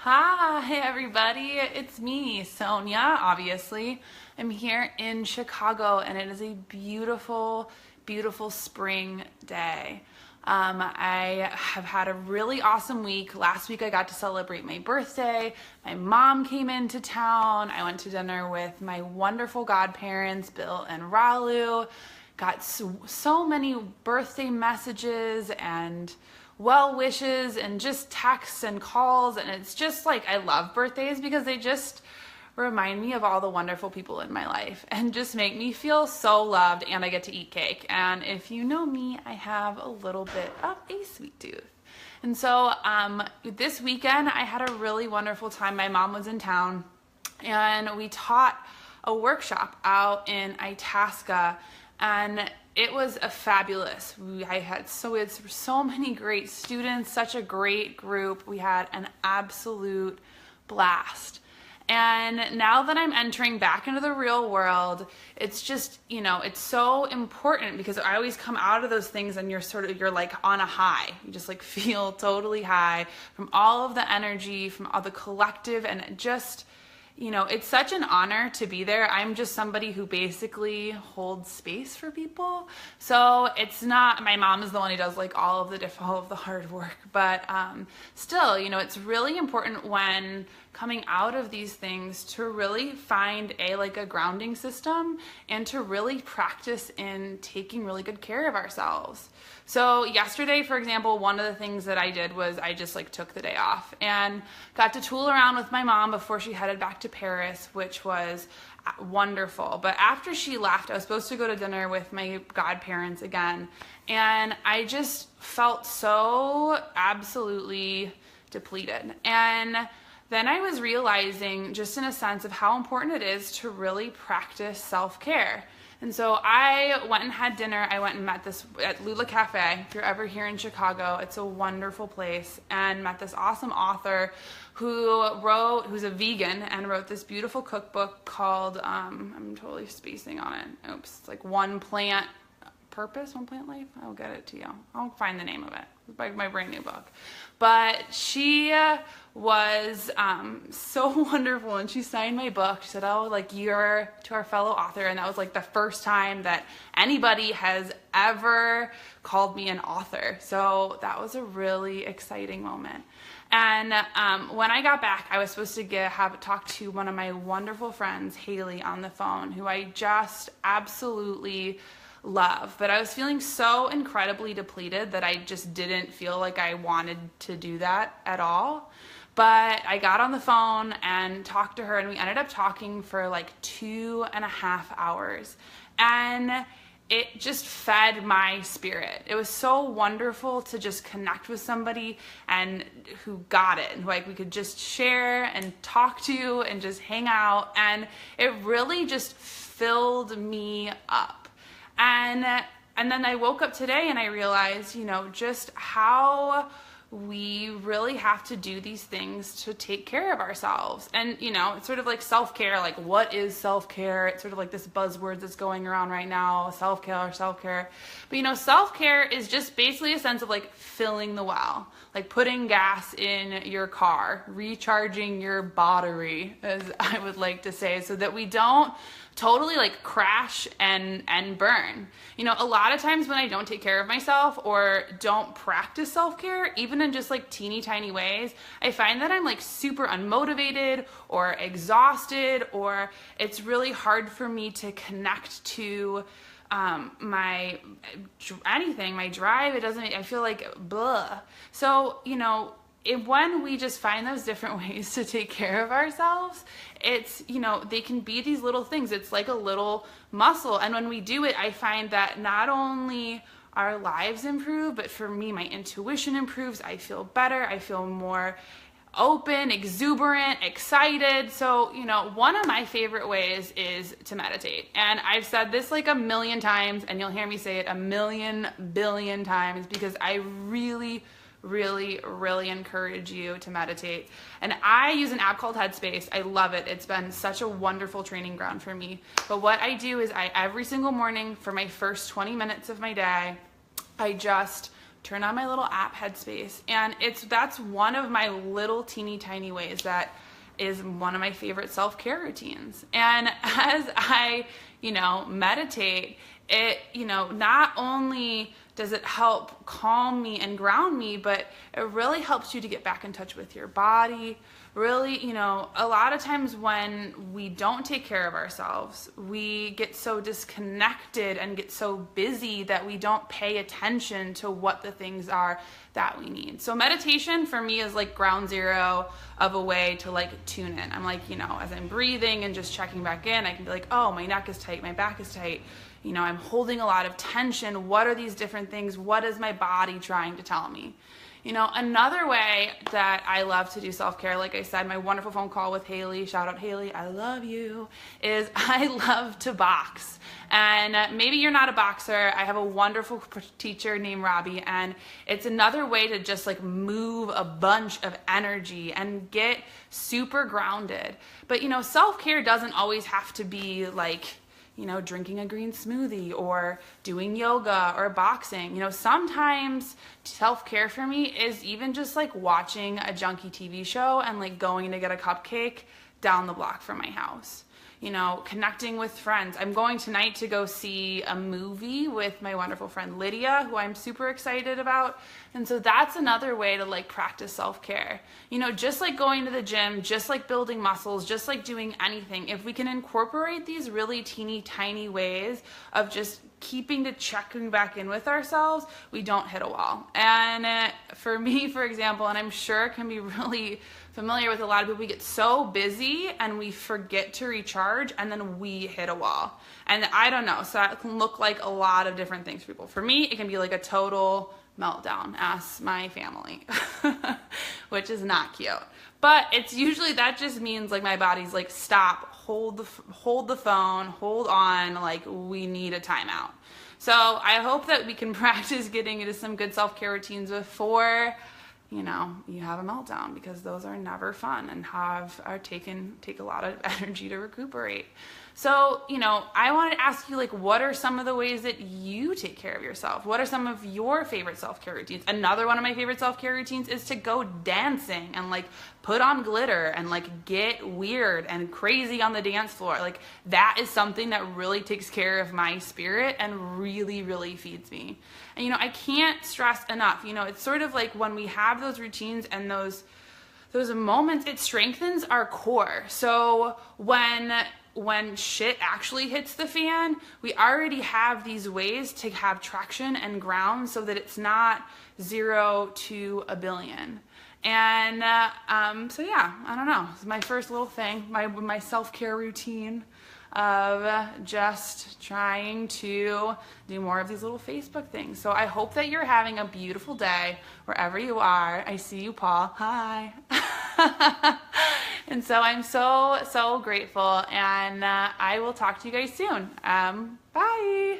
Hi, everybody. It's me, Sonia, obviously. I'm here in Chicago, and it is a beautiful, beautiful spring day. I have had a really awesome week. Last week, I got to celebrate my birthday. My mom came into town. I went to dinner with my wonderful godparents, Bill and Ralu. Got so many birthday messages and well wishes and just texts and calls, and it's just like I love birthdays because they just remind me of all the wonderful people in my life and just make me feel so loved, and I get to eat cake. And if you know me, I have a little bit of a sweet tooth. And so this weekend I had a really wonderful time. My mom was in town and we taught a workshop out in Itasca, and it was a fabulous. We had so many great students, such a great group. We had an absolute blast. And now that I'm entering back into the real world, it's just, it's so important because I always come out of those things and you're like on a high. You just like feel totally high from all of the energy, from all the collective, and just, it's such an honor to be there. I'm just somebody who basically holds space for people. So it's not, my mom is the one who does like all of the hard work, but still, it's really important when coming out of these things to really find a grounding system and to really practice in taking really good care of ourselves. So yesterday, for example, one of the things that I did was I just took the day off and got to tool around with my mom before she headed back to Paris, which was wonderful. But after she left, I was supposed to go to dinner with my godparents again, and I just felt so absolutely depleted. And then I was realizing, just in a sense, of how important it is to really practice self-care. And so I went and had dinner. I went and met this at Lula Cafe. If you're ever here in Chicago, it's a wonderful place, and met this awesome author who's a vegan and wrote this beautiful cookbook called, I'm totally spacing on it. Oops, it's like One Plant Life. I'll get it to you. I'll find the name of it. It's my brand new book. But she was so wonderful, and she signed my book. She said, you're to our fellow author. And that was the first time that anybody has ever called me an author. So that was a really exciting moment. And when I got back, I was supposed to talk to one of my wonderful friends, Haley, on the phone, who I just absolutely love. But I was feeling so incredibly depleted that I just didn't feel like I wanted to do that at all. But I got on the phone and talked to her, and we ended up talking for 2.5 hours. And it just fed my spirit. It was so wonderful to just connect with somebody and who got it, and we could just share and talk to and just hang out. And it really just filled me up. And then I woke up today and I realized, just how we really have to do these things to take care of ourselves. And, it's sort of like self-care. What is self-care? It's sort of like this buzzword that's going around right now, self-care. But, self-care is just basically a sense of filling the well, putting gas in your car, recharging your battery, as I would like to say, so that we don't totally crash and burn. A lot of times when I don't take care of myself or don't practice self-care, even in just teeny tiny ways, I find that I'm super unmotivated or exhausted, or it's really hard for me to connect to my drive. I feel blah. So, when we just find those different ways to take care of ourselves, it's, they can be these little things. It's like a little muscle. And when we do it, I find that not only our lives improve, but for me, my intuition improves. I feel better. I feel more open, exuberant, excited. So, one of my favorite ways is to meditate. And I've said this a million times, and you'll hear me say it a million billion times, because I really encourage you to meditate. And I use an app called Headspace. I love it. It's been such a wonderful training ground for me. But what I do is every single morning for my first 20 minutes of my day, I just turn on my little app Headspace, and that's one of my little teeny tiny ways that is one of my favorite self-care routines. And as I, meditate, it, not only does it help calm me and ground me, but it really helps you to get back in touch with your body. Really, a lot of times when we don't take care of ourselves, we get so disconnected and get so busy that we don't pay attention to what the things are that we need. So meditation for me is like ground zero of a way to like tune in. I'm like, as I'm breathing and just checking back in, I can be like, oh, my neck is tight, my back is tight. I'm holding a lot of tension. What are these different things? What is my body trying to tell me? Another way that I love to do self-care, like I said, my wonderful phone call with Haley, shout out Haley, I love you, is I love to box. And maybe you're not a boxer. I have a wonderful teacher named Robbie, and it's another way to just like move a bunch of energy and get super grounded. But self-care doesn't always have to be like, drinking a green smoothie or doing yoga or boxing. Sometimes self-care for me is even just like watching a junky TV show and like going to get a cupcake down the block from my house. Connecting with friends. I'm going tonight to go see a movie with my wonderful friend Lydia, who I'm super excited about. And so that's another way to like practice self-care. Just like going to the gym, just like building muscles, just like doing anything, if we can incorporate these really teeny tiny ways of just checking back in with ourselves, we don't hit a wall. And for me, for example, and I'm sure it can be really familiar with a lot of people, we get so busy and we forget to recharge and then we hit a wall. And I don't know, so that can look like a lot of different things for people. For me, it can be like a total meltdown, ask my family, which is not cute. But it's usually, that just means like my body's like, stop, hold the phone, hold on, like we need a timeout. So I hope that we can practice getting into some good self-care routines before you have a meltdown, because those are never fun and take a lot of energy to recuperate. So, I wanted to ask you, like, what are some of the ways that you take care of yourself? What are some of your favorite self-care routines? Another one of my favorite self-care routines is to go dancing and like put on glitter and like get weird and crazy on the dance floor. Like that is something that really takes care of my spirit and really, really feeds me. And I can't stress enough, it's sort of like when we have those routines and those moments, it strengthens our core. So when shit actually hits the fan, we already have these ways to have traction and ground so that it's not 0 to a billion. And so yeah, I don't know. It's my first little thing, my self-care routine of just trying to do more of these little Facebook things. So I hope that you're having a beautiful day wherever you are. I see you, Paul. Hi. And so I'm so, so grateful, and I will talk to you guys soon. Bye.